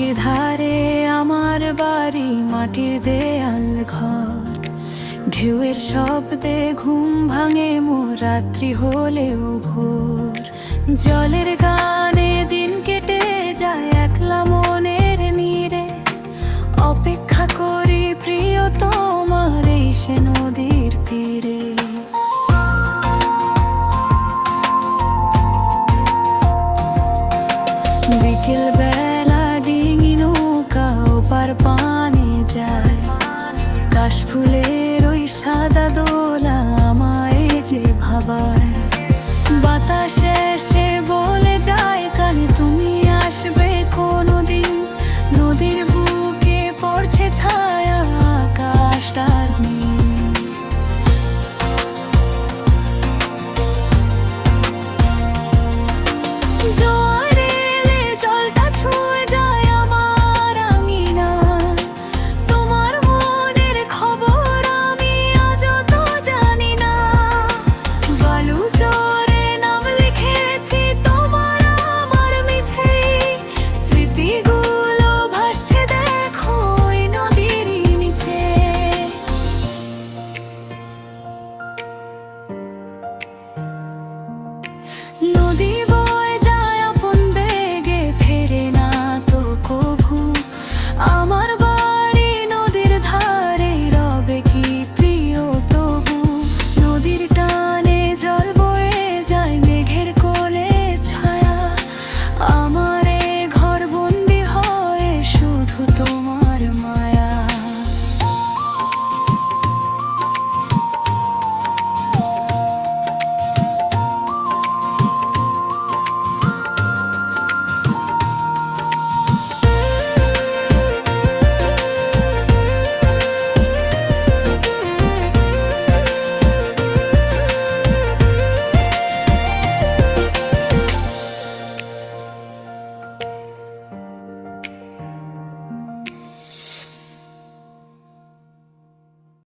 নদীর ধারে আমার বাড়ি, মাটির দেয়াল ঘর। ঢেউয়ের শব্দে ঘুম ভাঙে মোর, রাত্রি হলেও ভোর। জলের গানে দিন কেটে যায় একলা মনের নীরে। অপেক্ষা করি প্রিয় তোমার এই সে নদীর তীরে। বিকেল বেলা ডিঙি নৌকা ওপার পানে যায়। কাশফুলের ওই সাদা দোলা আমায় যে ভাবায়। বাতাসে সে বলে যায় কানে, তুমি আসবে কোন